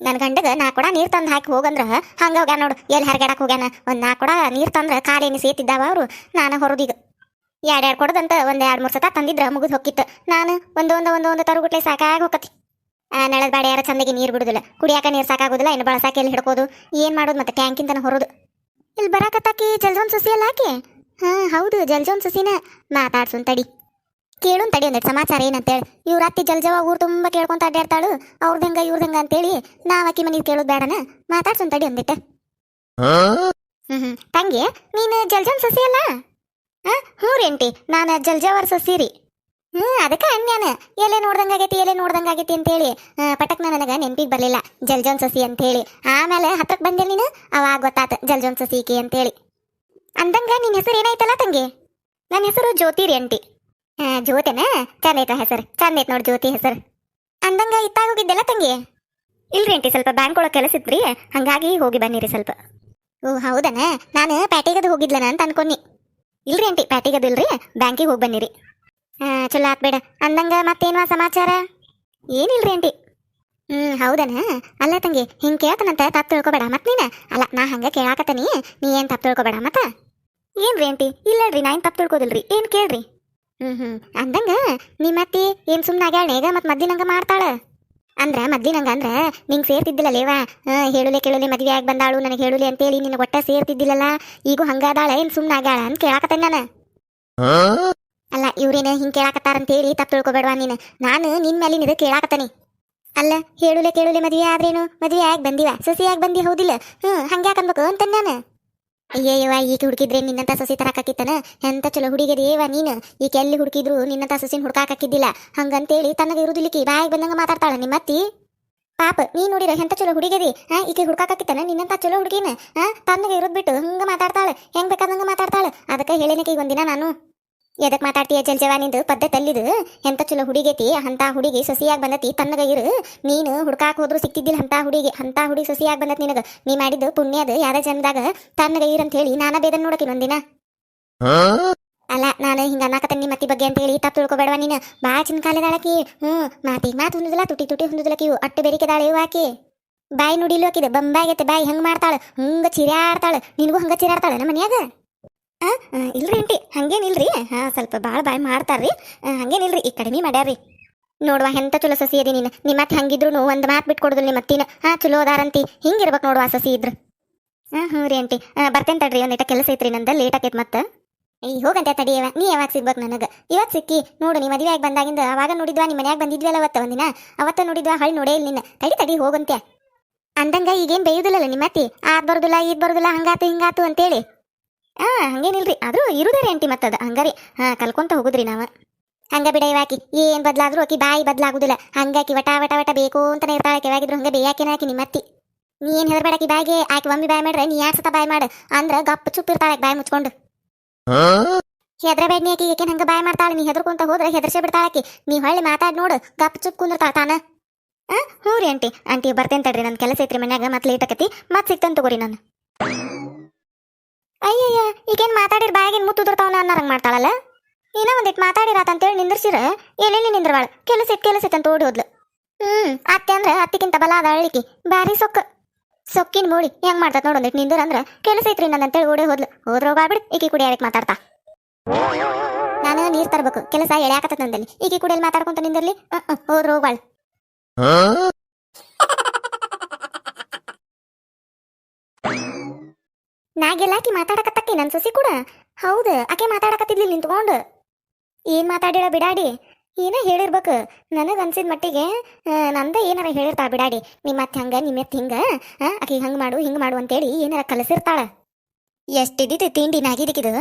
ನನ್ನ ಗಂಡಗ 4 ಕೊಡ ನೀರು ತಂದು ಹಾಕಿ ಹೋಗಂದ್ರ ಹಂಗ ಹೋಗ್ಯಾನ ನೋಡು. ಎಲ್ಲಿ ಹರಗಾಡಕ್ ಹೋಗ್ಯಾನ. ಒಂದು 4 ಕೊಡ ನೀರು ತಂದ್ರೆ ಕಾಲೇನಿ ಸೇತಿದ್ದಾವ ಅವರು. ನಾನು ಹೊರದೀಗ 2 ಕೊಡದಂತ ಒಂದು 2-3 ಸತ ತಂದಿದ್ರ ಮುಗಿದು ಹೊಕ್ಕಿತ್ತು. ನಾನು ಒಂದು ತರುಗುಟ್ಲೆ ಸಾಕಾಗಿ ಹೋಗತಿ. ನೆಲದ ಬಾಡಿ ಯಾರ ಚಂದಗೆ ನೀರು ಬಿಡುದಿಲ್ಲ, ಕುಡಿಯಾಕ ನೀರು ಸಾಕಾಗೋದಿಲ್ಲ, ಇನ್ನು ಬಳಸಾಕ ಎಲ್ಲಿ ಹಿಡ್ಕೋದು, ಏನು ಮಾಡೋದು ಮತ್ತೆ ಟ್ಯಾಂಕಿಂತನ ಹೊರೋದು. ಇಲ್ಲಿ ಬರಾಕತ್ತಾಕಿ ಜಲ್ಜೋನ್ ಸೊಸಿ ಅಲ್ಲ ಆಕೆ. ಹೌದು ಜಲ್ಜೋನ್ ಸೊಸಿನ. ಮಾತಾಡ್ಸುನ್ ತಡಿ, ಕೇಳುನ್ ತಡಿ ಒಂದಿಟ್ಟು ಸಮಾಚಾರ ಏನಂತೇಳಿ. ಇವ್ರ ಅತ್ತಿ ಜಲ್ಜವ ಊರು ತುಂಬ ಕೇಳ್ಕೊಂತ ಅಡ್ಡಾಡ್ತಾಳು. ಅವ್ರದಂಗ ಇವ್ರದಂಗ ಅಂತೇಳಿ ನಾವ್ ಆಕಿ ಮನೇಲಿ ಕೇಳೋದು ಬೇಡನ. ಮಾತಾಡ್ಸುನ್ ತಡಿ ಒಂದಿಟ್ಟು. ತಂಗಿ ನೀನು ಜಲ್ಜೋನ್ ಸೊಸಿ ಅಲ್ಲ? ಹ್ಞೂ ರೇಂಟಿ, ನಾನು ಜಲ್ಜವರ್ ಸೊಸಿ ರೀ. ಅದಕ್ಕೆ ಅನ್ಯಾನ ಎಲೆ ನೋಡ್ದಂಗಾಗೈತಿ ಅಂತೇಳಿ ಪಟಕ್ನ ನನಗೆ ನೆನಪಿಗೆ ಬರಲಿಲ್ಲ ಜಲ್ಜೋನ್ ಸೊಸಿ ಅಂತೇಳಿ. ಆಮೇಲೆ ಹತ್ರಕ್ಕೆ ಬಂದೆ ನೀನು, ಅವಾಗ ಗೊತ್ತಾತ ಜಲ್ಜೋನ್ ಸೊಸಿ ಈಕಿ ಅಂತೇಳಿ. ಅಂದಂಗ ನಿನ್ನ ಹೆಸರು ಏನಾಯ್ತಲ್ಲ ತಂಗಿ? ನನ್ನ ಹೆಸರು ಜ್ಯೋತಿ ರೀ ಅಂಟಿ. ಜ್ಯೋತಿನ? ಚಂದ ಐತ ಹೆಸರು, ಚಂದ ಐತೆ ನೋಡಿ ಜ್ಯೋತಿ ಹೆಸರು. ಅಂದಂಗ ಇತ್ತಾಗ ಹೋಗಿದ್ದೆಲ್ಲ ತಂಗಿ? ಇಲ್ರಿ ಅಂಟಿ, ಸ್ವಲ್ಪ ಬ್ಯಾಂಕ್ ಒಳಗೆ ಕೆಲಸ ಇತ್ರಿ, ಹಂಗಾಗಿ ಹೋಗಿ ಬನ್ನಿರಿ ಸ್ವಲ್ಪ. ಓ ಹೌದನ, ನಾನು ಪ್ಯಾಟಿಗದು ಹೋಗಿದ್ಲನ ಅಂತ ಅನ್ಕೊನಿ. ಇಲ್ರಿ ಅಂಟಿ, ಪ್ಯಾಟಿಗದು ಇಲ್ರಿ, ಬ್ಯಾಂಕಿಗೆ ಹೋಗಿ ಬನ್ನಿರಿ. ಚಲೋ ಆತ್ಬೇಡ. ಅಂದಂಗ ಮತ್ತೇನ್ವಾ ಸಮಾಚಾರ? ಏನಿಲ್ರಿ ಅಂಟಿ. ಹೌದನ. ಅಲ್ಲ ತಂಗಿ, ಹಿಂಗೆ ಕೇಳ್ತಾನಂತ ತಪ್ಪು ತಿಳ್ಕೊಬೇಡ ಮತ್ ನೀನು. ಅಲ್ಲ ನಾ ಹಂಗೆ ಕೇಳಾಕತ್ತೀನಿ, ನೀ ಏನು ತಪ್ಪು ತಿಳ್ಕೊಬೇಡ ಮತ್ತ. ಏನ್ರಿ ಅಂಟಿ? ಇಲ್ಲಡ್ರಿ, ನಾ ಏನು ತಪ್ಪು ತಿಳ್ಕೊದಿಲ್ರಿ, ಏನು ಕೇಳ್ರಿ. ಅಂದಂಗ ನಿಮ್ಮತ್ತಿ ಏನು ಸುಮ್ಮನೆ ಆಗ್ಯಾಳ ಈಗ ಮತ್ತೆ ಮದ್ದಿನಂಗ ಮಾಡ್ತಾಳ? ಮದ್ಲಿನಂಗ ನಿಂಗೆ ಸೇರ್ತಿದ್ದಿಲ್ಲ ಲೇವಾ. ಹೇಳುಲೆ ಕೇಳುಲೆ ಮದುವೆ ಆಗಿ ಬಂದಾಳು ನನಗೆ ಹೇಳುಲೆ ಅಂತೇಳಿ ನಿನ್ನ ಒಟ್ಟ ಸೇರ್ತಿದ್ದಿಲ್ಲಲ್ಲ, ಈಗೂ ಹಂಗಾದಾಳ ಏನು ಸುಮ್ಮನೆ ಆಗ್ಯಾಳ ಅಂತ ಕೇಳಾಕತ್ತೇನೆ ನಾನು. ಅಲ್ಲ ಇವ್ರೇನ ಹಿಂಗೆ ಕೇಳಾಕತ್ತಾರಂತೇಳಿ ತಪ್ಪು ತಿಳ್ಕೊಬೇಡವಾ ನೀನು. ನಾನು ನಿನ್ನ ಮೇಲಿನ ಇದು ಕೇಳಾಕತ್ತನಿ. ಅಲ್ಲ ಹೇಳುಲೆ ಕೇಳುಲೆ ಮದುವೆ ಆದ್ರೇನು, ಮದುವೆ ಆಗಿ ಬಂದಿವ, ಸೊಸಿಯಾಗಿ ಬಂದಿ ಹೌದಿಲ್ಲ? ಹಂಗ್ಯಾಕೆ ಅನ್ಬೇಕು ಅಂತ ನಾನು. ಅಯ್ಯಯ್ಯವ ಈಕೆ ಹುಡುಕಿದ್ರೆ ನಿನ್ನಂತ ಸೊಸಿ ತರಕಾಕಿತ್ತನ? ಎಂತ ಚಲೋ ಹುಡುಗಿದೇವ ನೀನು. ಈಕೆ ಎಲ್ಲಿ ಹುಡುಕಿದ್ರು ನಿನ್ನಂತ ಸೊಸಿನ ಹುಡ್ಕಾಕಿದ್ದಿಲ್ಲ. ಹಂಗಂತೇಳಿ ತನಗೆ ಇರುದಿಲ್ಲಿಕಿ ಬಾಯಿಗೆ ಬಂದಂಗ ಮಾತಾಡ್ತಾಳ ನಿಮ್ಮತ್ತಿ. ಪಾಪ ನೀ ನೋಡಿರ ಎಂತ ಚಲೋ ಹುಡುಗಿದಿ. ಈಕೆ ಹುಡ್ಕಾಕಿತ್ತನ ನಿನ್ನಂತ ಚಲೋ ಹುಡುಗಿನ? ತನ್ನಗೆ ಇರೋದ್ ಬಿಟ್ಟು ಹಂಗ ಮಾತಾಡ್ತಾಳೆ, ಹೆಂಗ್ ಬೇಕಾದಂಗ ಮಾತಾಡ್ತಾಳೆ. ಅದಕ್ಕೆ ಹೇಳಿನಕಿ ಒಂದಿನ ನಾನು, ಎದಕ್ ಮಾತಾಡ್ತೀಯ ಜಲ್ಜವ, ನಿಂದು ಪದ್ಧತಿ ಅಲ್ಲಿದು. ಎಂತ ಚಲೋ ಹುಡುಗೈತಿ, ಅಂತ ಹುಡುಗಿ ಸೊಸಿಯಾಗಿ ಬಂದತಿ, ತನ್ನಗ ಇರು. ನೀನು ಹುಡ್ಕಾಕ್ ಹೋದ್ರು ಸಿಕ್ಕಿದ್ದಿಲ್ಲ ಅಂತ ಹುಡುಗಿ ಸೊಸಿಯಾಗಿ ಬಂದತ್ ನಿನಗ. ನೀ ಮಾಡಿದ್ದು ಪುಣ್ಯದ ಯಾರ ಜನ್ಮದಾಗ ತನ್ನಗ ಇರಂತ ಹೇಳಿ ನಾನ ಬೇದನ್ ನೋಡಕಿನ ಒಂದಿನ. ಅಲ್ಲ ನಾನು ಹಿಂಗ ಅನ್ನಕತ್ತ ನಿಮ್ಮ ಅತ್ತಿ ಬಗ್ಗೆ ಅಂತೇಳಿ ತಪ್ಪು ತಿಳ್ಕೊಬೇಡವ ನೀನು. ಬಾ ಚಿನ್ನ ಕಾಲದಾಳಕಿ. ಮಾತಿಗೆ ಮಾತು ಹೊಂದುದಿಲ್ಲ, ತುಟಿ ಹೊಂದುದಿಲ್ಲಕಿವು, ಅಟ್ಟು ಬೆರಿಕೆದಾಳೆ ಇವು ಆಕಿ. ಬಾಯಿ ನುಡಿಲು ಹಾಕಿದೆ ಬಂಬಾಗೈತೆ ಬಾಯಿ, ಹೆಂಗ್ ಮಾಡ್ತಾಳ, ಹಂಗ ಚಿರಾಡ್ತಾಳ. ನಿನಗೂ ಹಂಗ ಚಿರಾಡ್ತಾಳ ನಮ್ಮ ಮನ್ಯಾಗ? ಇಲ್ರಿ ಅಂಟಿ, ಹಂಗೇನಿಲ್ರಿ. ಸ್ವಲ್ಪ ಭಾಳ ಬಾಯ್ ಮಾಡ್ತಾರ್ರಿ, ಹಂಗೇನಿಲ್ರಿ, ಈಗ ಕಡಿಮೆ ಮಾಡ್ಯಾರ್ರಿ. ನೋಡುವ ಎಂತ ಚಲೋ ಸಸಿ ಅದಿ ನೀನು. ನಿಮ್ಮತ್ತೆ ಹಂಗಿದ್ರು ಒಂದು ಮಾತು ಬಿಟ್ಟು ಕೊಡುದಿಲ್ಲ ನಿಮ್ಮತ್ತಿನ. ಚಲೋ ಅದಾರಂತಿ, ಹಿಂಗಿರ್ಬೇಕು ನೋಡುವ ಸಸಿ ಇದ್ರು. ಹ್ಞೂ ರೀ ಅಂಟಿ, ಬರ್ತೇನೆ ತಡ್ರಿ, ಒಂದಿಟ ಕೆಲಸ ಐತ್ರಿ ನಂದು, ಲೇಟ್ ಆಕೈತೆ ಮತ್ತೆ. ಹೋಗಂತೆ ತಡಿ, ನೀ ಯಾವಾಗ ಸಿಗ್ಬೇಕು ನನಗೆ? ಇವತ್ತು ಸಿಕ್ಕಿ ನೋಡು, ನೀ ಮದುವೆ ಆಗಿ ಬಂದಾಗಿಂದ ಅವಾಗ ನೋಡಿದ್ವಾ, ನಿಮ್ಮ ಮನ್ಯಾಗ ಬಂದಿದ್ವಲ್ಲ ಅವತ್ತು ಒಂದಿನ, ಅವತ್ತ ನೋಡಿದ್ವಾ, ಹಳ್ಳಿ ನೋಡೇ ಇಲ್ಲ ನಿನ್ನ. ತಡಿ ಹೋಗಂತೆ. ಅಂದಂಗ ಈಗೇನು ಬೇಯುದಿಲ್ಲಲ್ಲ ನಿಮ್ಮತ್ತಿ, ಆದ್ ಬರೋದಿಲ್ಲ ಈದ್ ಬರೋದಿಲ್ಲ, ಹಂಗಾತು ಹಿಂಗಾತು ಅಂತೇಳಿ. ಹಂಗೇನಿಲ್ರಿ, ಆದ್ರೂ ಇರುದ್ರಿ ಅಂಟಿ ಮತ್ತದ ಹಂಗಾರಿ. ಕಲ್ಕೊಂತ ಹೋಗುದ್ರಿ ನಾವು. ಹಂಗ ಬಿಡ ಇವಾಕಿ, ಏನ್ ಬದ್ಲಾದ್ರೂ ಆಕಿ ಬಾಯಿ ಬದ್ಲಾಗುದಿಲ್ಲ. ಹಂಗಾಕಿ ವಟ ವಟ ವಟ ಬೇಕು ಅಂತಾನೆ ಇರ್ತಾಳೆ. ಕೆವಾಗಿದ್ರು ಹಂಗ ಬೇಯಾಕಿನ ಹಾಕಿ ನಿಮ್ಮತ್ತಿ. ನೀ ಏನ್ ಹೆದರ್ಬೇಡಾಕಿ ಬಾಯಿಗೆ. ಆಕಿ ಒಮ್ಮೆ ಬಾಯ್ ಮಾಡ್ರೆ ನೀ 2 ಸತ ಬಾಯ್ ಮಾಡು ಅಂದ್ರ ಗಪ್ ಚುಪ್ ಇರ್ತಾಳೆ ಬಾಯ್ ಮುಚ್ಕೊಂಡು. ಹೆದ್ರಬೇಡ ನೀ ಆಕಿ, ಏಕೆನ್ ಹಂಗ ಬಾಯ್ ಮಾಡ್ತಾಳೆ. ನೀ ಹೆದರ್ಕೊಂತ ಹೋದ್ರೆ ಹೆದರ್ಸೇ ಬಿಡ್ತಾಳಾಕಿ. ನೀ ಹೊಳ್ಳಿ ಮಾತಾಡ್ ನೋಡು, ಗಪ್ ಚುಪ್ ಕುಂದಿರ್ತಾಳ ತಾನ. ಹ್ಞೂ ರೀ ಅಂಟಿ ಬರ್ತೇನೆ ತಡ್ರಿ, ನನ್ನ ಕೆಲಸ ಐತ್ರಿ ಮನ್ಯಾಗ, ಮತ್ತೆ ಲೇಟ್ ಆಕತಿ, ಮತ್ತೆ ಸಿಗ್ತೇನೆ ತಗೋರಿ ನಾನು. ಅಯ್ಯಯ್ಯ, ಈಗೇನು ಮಾತಾಡಿರ್ ಬಾಯಾಗೇನು ಮುತ್ತುದಿರ್ತಾವನ ಅನ್ನೋರಂಗೆ ಮಾಡ್ತಾಳಲ್ಲ. ಏನೋ ಒಂದಿಟ್ಟು ಮಾತಾಡಿರಾತಂತೇಳಿ ನಿಂದಿರ್ಸಿರ ಎಲ್ಲಿ ನಿಂದ್ರವಾಳ. ಕೆಲಸ ಇತ್ತು ಅಂತ ಓಡಿ ಹೋದ್ಲು. ಅತ್ತೆ ಅಂದ್ರೆ ಅತ್ತಿಗಿಂತ ಬಲ ಅದ ಅಳ್ಳಿಕಿ, ಬ್ಯಾರಿ ಸೊಕ್ಕಿನ ಬೋಳಿ ಹೆಂಗ್ ಮಾಡ್ತತ್ ನೋಡು. ಒಂದಿಟ್ಟು ನಿಂದ್ರ ಅಂದ್ರೆ ಕೆಲಸ ಐತ್ರಿ ನನ್ನಂತೇಳಿ ಓಡೇ ಹೋದ್ರೋಗಾಗ್ಬಿಡು. ಈಕಿ ಕುಡಿಯಾಡಕ್ ಮಾತಾಡ್ತಾ. ನಾನು ನೀರು ತರಬೇಕು, ಕೆಲಸ ಎಳೆಯಾಕತ್ತ ನಂದಲ್ಲಿ. ಈಕಿ ಕುಡಿಯಲ್ಲಿ ಮಾತಾಡ್ಕೊಂತ ನಿಂದಿರ್ಲಿ, ಹೋಗ್ಬಾಳ್. ನಾಗೆಲ್ಲಾಕಿ ಮಾತಾಡಕತ್ತಕ್ಕಿ ನನ್ನ ಸೊಸಿ ಕೂಡ. ಹೌದು, ಆಕೆ ಮಾತಾಡಕತ್ತಿದ್ಲಿ ನಿಂತ್ಕೊಂಡು. ಏನು ಮಾತಾಡಿಳ ಬಿಡಾಡಿ, ಏನ ಹೇಳಿರ್ಬೇಕು. ನನಗನ್ಸಿದ ಮಟ್ಟಿಗೆ ನಂದ ಏನಾರ ಹೇಳಿರ್ತಾಳ ಬಿಡಾಡಿ. ನಿಮ್ಮತ್ತೆ ಹಂಗ ನಿಮ್ಮತ್ತೆ ಹಿಂಗ, ಆಕೆ ಹಂಗೆ ಮಾಡು ಹಿಂಗೆ ಮಾಡು ಅಂತೇಳಿ ಏನಾರ ಕಲಿಸಿರ್ತಾಳ. ಎಷ್ಟಿದ್ದಿದ್ದು ತಿಂಡಿ ನಾಗಿದಿಕ್ಕಿದು.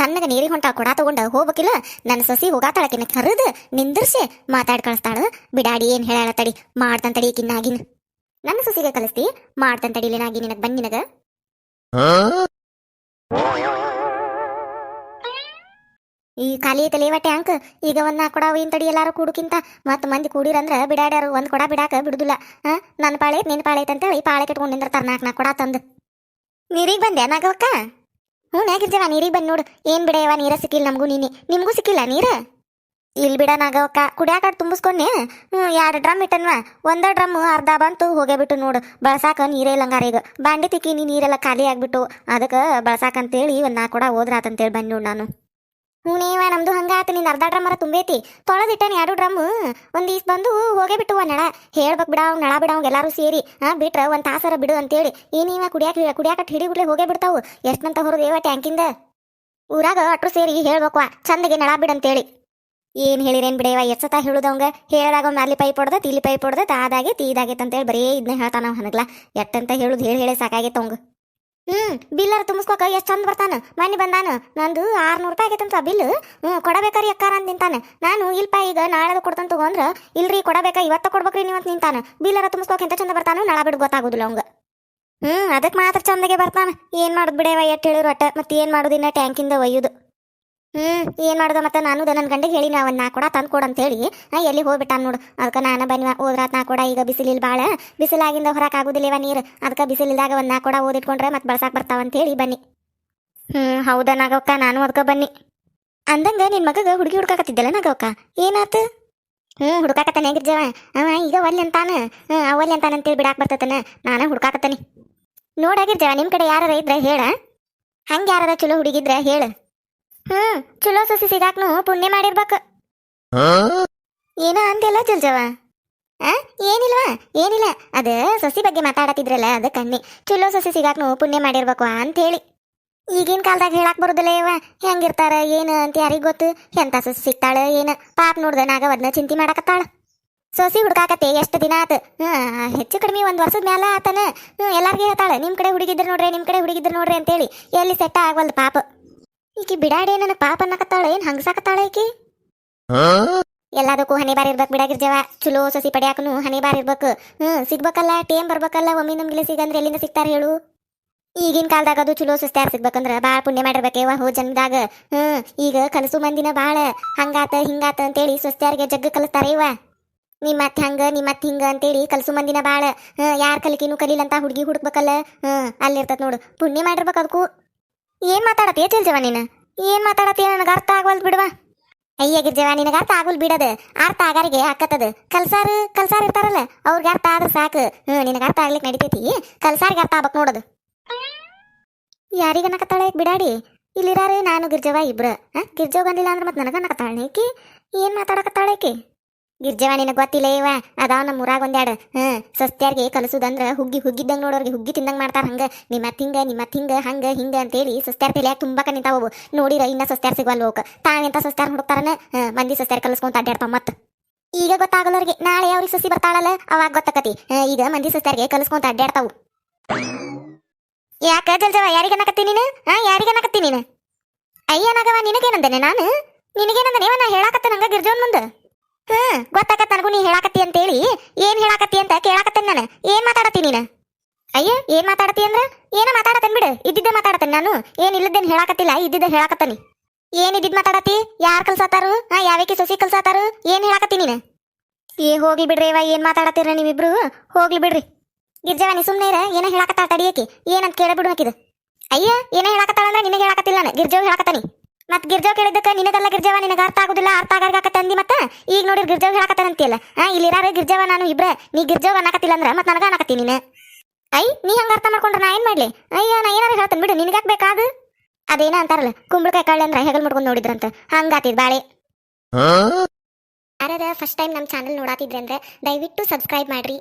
ತನ್ನಗ ನೀರಿಗೆ ಹೊಂಟ ಕೊಡ ತಗೊಂಡ ಹೋಗ್ಬೇಕಿಲ್ಲ. ನನ್ನ ಸೊಸಿ ಹೋಗಾತಾಳಕಿನ ಕರೆದು ನಿಂದಿರ್ಸಿ ಮಾತಾಡಿ ಕಳಿಸ್ತಾಳ. ಬಿಡಾಡಿ ಏನು ಹೇಳ ತಡಿ, ಮಾಡ್ತಂತಡಿ ಈಕಿನ್ನಾಗಿನ. ನನ್ನ ಸೊಸಿಗೆ ಕಲಿಸ್ತಿ, ಮಾಡ್ತಂತಡಿಲಿ ನಾಗಿ ನಿನಗೆ ಬನ್ನಿ ನಿನಗ. ಈ ಖಾಲಿ ಐತಲೇ ಹೊಟ್ಟೆ ಅಂಕ. ಈಗ 1 4 ಕೊಡ ಒಯ್ಯಿನ ತಡಿ ಎಲ್ಲಾರು ಕೂಡುಕಿಂತ. ಮತ್ತು ಮಂದಿ ಕೂಡಿರಂದ್ರ ಬಿಡಾಡ್ಯಾರು 1 ಕೊಡ ಬಿಡಾಕ ಬಿಡುದಿಲ್ಲ. ನನ್ನ ಪಾಳೆ ಐತ್ ನಿನ್ನ ಪಾಳೆ ಐತೆ ಅಂತೇಳಿ ಪಾಳೆ ಕೆಟ್ಕೊಂಡು ನಿಂದಿರ್ತಾರ 4 ಕೊಡ ತಂದು. ನೀರಿಗೆ ಬಂದೆ ನಾಗವಕ್ಕ? ಹ್ಞೂ ನಾಗಿರ್ಜವ ನೀರಿಗೆ ಬಂದು ನೋಡು. ಏನು ಬಿಡೆಯವ, ನೀರ ಸಿಕ್ಕಿಲ್ಲ ನಮಗೂ. ನಿಮಗೂ ಸಿಕ್ಕಿಲ್ಲ ನೀರು? ಇಲ್ಲಿ ಬಿಡ ನಾಗವಕ್ಕ ಕುಡಿಯಾಕ ತುಂಬಿಸ್ಕೊಂಡೆ 2 ಡ್ರಮ್ ಇಟ್ಟನ್ವ. ಒಂದ ಡ್ರಮ್ ಅರ್ಧ ಬಂತು ಹೋಗೇ ಬಿಟ್ಟು ನೋಡು. ಬಳಸಾಕ ನೀರೇ ಇಲ್ಲಂಗಾರ ಈಗ. ಬಾಂಡೆ ತಿಕ್ಕಿನಿ ನೀರೆಲ್ಲ ಖಾಲಿ ಆಗ್ಬಿಟ್ಟು ಅದಕ್ಕೆ ಬಳಸಾಕಂತೇಳಿ ಒಂದು 4 ಕೊಡ ಹೋದ್ರಾತಂತೇಳಿ ಬಂದು ನೋಡು ನಾನು. ಹ್ಞೂನೇವ ನಮ್ದು ಹಂಗಾತ. ನೀನು ಅರ್ಧ ಡ್ರಮ್ ತುಂಬೈತಿ ತೊಳೆದಿಟ್ಟೇನೆ 2 ಡ್ರಮ್. ಒಂದು ಈಸ್ ಬಂದು ಹೋಗೇ ಬಿಟ್ಟುವ ನಳ. ಹೇಳ್ಬೇಕು ಬಿಡ ಅವ್ನು ನಳ ಬಿಡ ಅವ್ಗೆ ಎಲ್ಲರೂ ಸೇರಿ ಬಿಟ್ರೆ ಒಂದು ತಾಸರ ಬಿಡು ಅಂತೇಳಿ. ಏನೀವ ಕುಡಿಯಾಕ ಹಿಡಿಗುಡ್ಲೆ ಹೋಗೇ ಬಿಡ್ತಾವು. ಎಷ್ಟಂತ ಹೊರದೇವ ಟ್ಯಾಂಕಿಂದ. ಊರಾಗ ಅಟ್ರು ಸೇರಿ ಹೇಳ್ಬೇಕವ ಚಂದಗೆ ನಳ ಬಿಡಂತೇಳಿ. ಏನು ಹೇಳಿರೇನು ಬಿಡೇವ ಎಚ್ಚತ ಹೇಳುದವಂಗ. ಹೇಳಿದಾಗ ಅಲ್ಲಿ ಪೈಪ್ ಹೊಡ್ದತ್ ಇಲ್ಲಿ ಪೈಪ್ ಹೊಡ್ದತ್ ಅದಾಗೈತಿ ಇದಾಗೈತೆ ಅಂತೇಳಿ ಬರೀ ಇದನ್ನ ಹೇಳ್ತಾನ ನಾವು ಹನಗ್ಲ. ಎಟ್ಟಂತ ಹೇಳುದು ಹೇಳಿ ಸಾಕಾಗೈತೆ ಅವಂಗ. ಬಿಲ್ಲರ ತುಂಬಿಸ್ಕೋಕ ಎಷ್ಟು ಚಂದ ಬರ್ತಾನ. ಮನೆ ಬಂದಾನ ನಂದು 600 ರೂಪಾಯಿ ಆಗೈತಂತ ಬಿಲ್. ಕೊಡಬೇಕಾರಿ ಅಕ್ಕಾರ ಅಂತ ನಿಂತಾನೆ. ನಾನು ಇಲ್ಪ ಈಗ ನಾಳೆ ಕೊಡ್ತಾನೆ ತಗೊಂಡ್ರ ಇಲ್ರಿ ಕೊಡಬೇಕಾ ಇವತ್ತ ಕೊಡ್ಬೇಕ್ರಿ ನೀವು ಅಂತ ನಿಂತಾನ. ಬಿಲ್ಲರ ತುಂಬಿಸ್ಕೋಕ ಎಂತ ಚಂದ ಬರ್ತಾನ. ನಳ ಬಿಡು ಗೊತ್ತಾಗೋದಿಲ್ಲ ಅವಂಗ. ಅದಕ್ಕೆ ಮಾತ್ರ ಚಂದಗೆ ಬರ್ತಾನ. ಏನು ಮಾಡೋದು ಬಿಡೇವ ಎಟ್ಟು ಹೇಳಿರು ಒಟ್ಟ. ಮತ್ತೆ ಏನು ಮಾಡೋದಿನ್ನ ಟ್ಯಾಂಕಿಂದ ಒಯ್ಯುದು. ಏನು ಮಾಡೋದು ಮತ್ತೆ. ನಾನು ನನ್ನ ಗಂಡಿಗೆ ಹೇಳಿ ನಾವು 4 ಕೊಡ ತಂದು ಕೊಡು ಅಂತೇಳಿ ಎಲ್ಲಿ ಹೋಗ್ಬಿಟ್ಟಾನ ನೋಡು. ಅದಕ್ಕೆ ನಾನು ಬನ್ನಿ ಹೋದ್ರಾತ್ 4 ಕೊಡ. ಈಗ ಬಿಸಿಲಿಲ್ಲ ಭಾಳ ಬಿಸಿಲಾಗಿಂದ ಹೊರಕಾಗೋದಿಲ್ಲವ ನೀರು. ಅದಕ್ಕೆ ಬಿಸಿಲಿಲ್ದಾಗ 4 ಕೊಡ ಓದಿಟ್ಕೊಂಡ್ರೆ ಮತ್ತೆ ಬಳಸಾಕ್ ಬರ್ತಾವಂತೇಳಿ ಬನ್ನಿ. ಹೌದಾ ನಾಗವಕ್ಕ ನಾನು ಅದಕ್ಕೆ ಬನ್ನಿ. ಅಂದಂಗ ನಿನ್ನ ಮಗಗೆ ಹುಡುಗಿ ಹುಡ್ಕಾಕತ್ತಿದ್ದಲ್ಲ ನಾಗವಕ್ಕ ಏನಾತು? ಹುಡ್ಕಾಕತ್ತಾನೆ ಗಿರ್ಜವ. ಈಗ ಒಲ್ಲೆ ಅಂತಾನ. ಒಲ್ಲೆ ಅಂತಾನಂತೇಳಿ ಬಿಡಾಕ್ ಬರ್ತತನ. ನಾನು ಹುಡ್ಕಾಕತ್ತಾನೆ. ನೋಡಾಗಿರ್ಜವ ನಿಮ್ಮ ಕಡೆ ಯಾರ ಇದ್ರೆ ಹೇಳ. ಹಂಗೆ ಯಾರ ಚಲೋ ಹುಡುಗಿದ್ರೆ ಹೇಳು. ಚಲೋ ಸೊಸಿ ಸಿಗಾಕ್ನು ಪುಣ್ಯ ಮಾಡಿರ್ಬೇಕು. ಏನೋ ಅಂತೆಲ್ಲ ಜಲ್ಜವ. ಏನಿಲ್ವಾ ಏನಿಲ್ಲ. ಅದ ಸೊಸಿ ಬಗ್ಗೆ ಮಾತಾಡತಿದ್ರಲ್ಲ ಅದ ಕಣ್ಣಿ. ಚಲೋ ಸೊಸಿ ಸಿಗಾಕ್ನು ಪುಣ್ಯ ಮಾಡಿರ್ಬೇಕು ಅಂತೇಳಿ. ಈಗಿನ ಕಾಲದಾಗ ಹೇಳಾಕ್ ಬರುದಿಲ್ಲ ಇವ ಹೆಂಗಿರ್ತಾರ ಏನು ಅಂತ ಯಾರಿಗ ಗೊತ್ತು. ಎಂತ ಸೊಸಿ ಸಿಗ್ತಾಳ ಏನು. ಪಾಪ ನೋಡ್ದ ನಾಗವದ್ನ ಚಿಂತೆ ಮಾಡಕತ್ತಾಳ. ಸೊಸಿ ಹುಡ್ಕಾಕತ್ತೆ ಎಷ್ಟು ದಿನ ಆತ. ಹೆಚ್ಚು ಕಡಿಮೆ 1 ವರ್ಷದ ಮ್ಯಾಲ ಆತನ. ಎಲ್ಲಾರ್ಗಿ ಹೇಳ್ತಾಳೆ ನಿಮ್ಮ ಕಡೆ ಹುಡುಗಿದ್ರು ನೋಡ್ರಿ ನಿಮ್ಮ ಕಡೆ ಹುಡುಗಿದ್ರು ನೋಡ್ರಿ ಅಂತೇಳಿ. ಎಲ್ಲಿ ಸೆಟ್ಟ ಆಗವಲ್ದು ಪಾಪ. ಈಕಿ ಬಿಡಾಡಿ ನನ್ನ ಪಾಪ ಅನ್ನಕತ್ತಾಳ. ಏನು ಹಂಗಸಾಕತ್ತಾಳ ಈಕಿ. ಎಲ್ಲದಕ್ಕೂ ಹನಿ ಬಾರ್ ಇರ್ಬೇಕು ಬಿಡಾಗಿರ್ಜವ. ಚಲೋ ಸೊಸಿ ಪಡ್ಯಾಕನು ಹನಿ ಬಾರ್ ಇರ್ಬೇಕು. ಸಿಗ್ಬೇಕಲ್ಲ ಟೇಮ್ ಬರ್ಬೇಕಲ್ಲ. ಒಮ್ಮೆ ನಮ್ಗಿಲ್ಲ ಸಿಗಂದ್ರೆ ಎಲ್ಲಿಂದ ಸಿಗ್ತಾರ ಹೇಳು. ಈಗಿನ ಕಾಲದಾಗ ಅದು ಚಲೋ ಸೊಸ್ತ್ಯಾರ ಸಿಗ್ಬೇಕಂದ್ರ ಭಾಳ ಪುಣ್ಯ ಮಾಡಿರ್ಬೇಕೇವ ಹೋ ಜನ್ಮದಾಗ. ಈಗ ಕಲಸು ಮಂದಿನ ಭಾಳ ಹಂಗಾತ ಹಿಂಗಾತ ಅಂತೇಳಿ ಸೊಸ್ತ್ಯಾರಿಗೆ ಜಗ್ಗ ಕಲಿಸ್ತಾರ ಇವ. ನಿಮ್ಮತ್ ಹಿಂಗ ಅಂತೇಳಿ ಕಲಸು ಮಂದಿನ ಭಾಳ. ಯಾರು ಕಲಿಕಿನೂ ಕಲೀಲಂತ ಹುಡುಗಿ ಹುಡುಕ್ಬೇಕಲ್ಲ. ಅಲ್ಲಿರ್ತದ ನೋಡು ಪುಣ್ಯ ಮಾಡಿರ್ಬೇಕು ಅದಕ್ಕೂ. ಏನ್ ಮಾತಾಡತ್ತೀಯ ಜಲ್ಜವ ನೀನು. ಏನ್ ಮಾತಾಡತ್ತೀಯ ನನಗೆ ಅರ್ಥ ಆಗವಲ್ದು ಬಿಡವ. ಅಯ್ಯ ಗಿರ್ಜವ ನಿನಗೆ ಅರ್ಥ ಆಗೋಲ್ ಬಿಡದ. ಅರ್ಥ ಆಗಾರಿಗೆ ಆಕತ್ತದ. ಕಲ್ಸಾರು ಇರ್ತಾರಲ್ಲ ಅವ್ರಿಗೆ ಅರ್ಥ ಆದ್ರೆ ಸಾಕು. ನಿನಗೆ ಅರ್ಥ ಆಗ್ಲಿಕ್ಕೆ ನಡಿತೈತಿ. ಕಲ್ಸಾರಿಗೆ ಅರ್ಥ ಆಗ್ಬೇಕು ನೋಡೋದು. ಯಾರಿಗನ್ನಕತ್ತಾಳೆ ಬಿಡಾಡಿ. ಇಲ್ಲಿರಾರೆ ನಾನು ಗಿರ್ಜವ ಇಬ್ರ. ಗಿರ್ಜವ್ ಬಂದಿಲ್ಲ ಅಂದ್ರೆ ಮತ್ತೆ ನನಗನ್ನಕತ್ತಾಳೆ ಈಕಿ. ಏನು ಮಾತಾಡಕತ್ತಾಳೆ ಈಕಿ. ಗಿರ್ಜವ ನಿನಗೆ ಗೊತ್ತಿಲ್ಲ ಇವ ಅದಾವ ನಮ್ಮ ಊರಾಗ ಒಂದ್ಯಾಡ. ಸಸ್ತ್ಯಾರಿಗೆ ಕಲಸುದಂದ್ರ ಹುಗ್ಗಿದ್ದಂಗೆ ನೋಡೋರಿಗೆ ಹುಗ್ಗಿ ತಿಂದಂಗೆ ಮಾಡ್ತಾರ. ಹಂಗೆ ನಿಮ್ಮತ್ ಹಿಂಗ ಹಂಗೆ ಅಂತೇಳಿ ಸಸ್ತ್ಯಾರ ತಲೆಯಾಗ ತುಂಬಾಕ ನಿಂತಾವು. ನೋಡಿರ ಇನ್ನ ಸಸ್ತ್ಯಾರ ಸಿಗವಲ್ಲ ಹೋಗ. ತಾವೆಂತ ಸಸ್ತ್ಯಾರ ಹುಡುಕ್ತಾರನ. ಮಂದಿ ಸಸ್ತ್ಯಾರ ಕಲಿಸ್ಕೊಂತ ಅಡ್ಡಾಡ್ತಾವ ಮತ್ತೆ. ಈಗ ಗೊತ್ತಾಗಲ್ಲವ್ರಿಗೆ ನಾಳೆ ಅವ್ರಿಗೆ ಸಸಿ ಬರ್ತಾಳಲ್ಲ ಅವಾಗ ಗೊತ್ತಾಕತಿ. ಈಗ ಮಂದಿ ಸಸ್ತ್ಯಾರಿಗೆ ಕಲಿಸ್ಕೊಂತ ಅಡ್ಡಾಡ್ತಾವು. ಯಾಕ ಜಲ್ಜವ ಯಾರಿಗನ್ನಕತ್ತಿ ನೀನು. ಯಾರಿಗನ್ನಕತ್ತಿ ನೀನು. ಅಯ್ಯನಾಗವ ನಿನಗೇನಂದನೆ ನಾನು. ನಿನಗೇನಂದನೇವ ನಾ ಹೇಳಾಕತ್ತೆ ನಂಗ ಗಿರ್ಜವನ್ ಮುಂದೆ. ಗೊತ್ತಾಗತ್ತ ನನಗೂ ನೀ ಹೇಳಾಕತ್ತಿ ಅಂತೇಳಿ. ಏನ್ ಹೇಳಾಕತ್ತಿ ಅಂತ ಕೇಳಾಕತ್ತೇನೆ ನಾನು. ಏನ್ ಮಾತಾಡತ್ತಿ ನೀನು. ಅಯ್ಯ ಏನ್ ಮಾತಾಡತ್ತಿ ಅಂದ್ರ ಏನ ಮಾತಾಡತೇನ್ ಬಿಡು. ಇದ್ದಿದ್ದೆ ಮಾತಾಡತೇನೆ ನಾನು. ಏನ್ ಇಲ್ಲದೇನು ಹೇಳಾಕತ್ತಿಲ್ಲ ಇದ್ದಿದ್ದೆ ಹೇಳಾಕತ್ತನಿ. ಏನ್ ಇದ್ದಿದ್ ಮಾತಾಡತಿ. ಯಾರು ಕಲ್ಸಾತಾರು. ಯಾವಕ್ಕೆ ಸೊಸಿ ಕಲ್ಸಾತಾರು. ಏನ್ ಹೇಳಾಕತ್ತಿ ನೀನು. ಹೋಗ್ಲಿ ಬಿಡ್ರಿ ಇವ ಏನ್ ಮಾತಾಡತ್ತೀರ ನೀವಿಬ್ರು. ಹೋಗ್ಲಿ ಬಿಡ್ರಿ. ಗಿರ್ಜವ ನೀ ಸುಮ್ಮನೆ ಇರ. ಏನ ಹೇಳಾಕತ್ತಾಳ ತಡಿಯಕಿ. ಏನಂತ ಕೇಳಬಿಡು ಹಾಕಿದ. ಅಯ್ಯ ಏನ ಹೇಳಾಕತ್ತಾಳ ಅಂದ್ರೆ ನಿನಗೆ ಹೇಳಾಕತ್ತಿಲ್ಲ ನಾನು. ಗಿರ್ಜವ್ ಹೇಳಾಕತ್ತಾನಿ. ಮತ್ ಗಿರ್ಜವ್ ಕೇಳಿದ್ದಕ್ಕೆ ನಿನಗಲ್ಲ ಗಿರ್ಜವ ನಿನಗೆ ಅರ್ಥ ಆಗುದಿಲ್ಲ. ಅರ್ಥ ಆಗಾಕತ್ತೆ ಅಂದಿ ಮತ್ತೆ. ಈಗ ನೋಡಿ ಗಿರ್ಜವ್ ಹೇಳಾಕತ್ತಾನಂತಿಯಲ್ಲ. ಇಲ್ಲಿರಾರೆ ಗಿರ್ಜವ ನಾನು ಇಬ್ರ. ನೀ ಗಿರ್ಜವ್ ಅನ್ನಕತ್ತಿಲ್ಲ ಅಂದ್ರೆ ಮತ್ತೆ ನನಗ ಅನ್ನಕತ್ತಿ ನೀನು. ನೀ ಹಂಗ ಅರ್ಥ ಮಾಡ್ಕೊಂಡ್ರೆ ನಾ ಏನ್ ಮಾಡ್ಲಿ. ಅಯ್ಯ ನಾ ಏನಾರು ಹೇಳ್ತೇನೆ ಬಿಡು. ನಿನಗಾಕ್ ಬೇಕಾದು. ಅದೇನ ಅಂತಾರಲ್ಲ ಕುಂಬಳಕಾಯಿ ಕಳ್ಳೆ ಅಂದ್ರೆ ಹೆಗಲ್ ಮುಡ್ಕೊಂಡು ನೋಡಿದ್ರಂತ ಹಂಗಾತಿದ್ ಬಾಳೆ. ಯಾರದ ಫಸ್ಟ್ ಟೈಮ್ ನಮ್ಮ ಚಾನಲ್ ನೋಡಾತಿದ್ರೆ ಅಂದ್ರೆ ದಯವಿಟ್ಟು ಸಬ್ಸ್ಕ್ರೈಬ್ ಮಾಡ್ರಿ.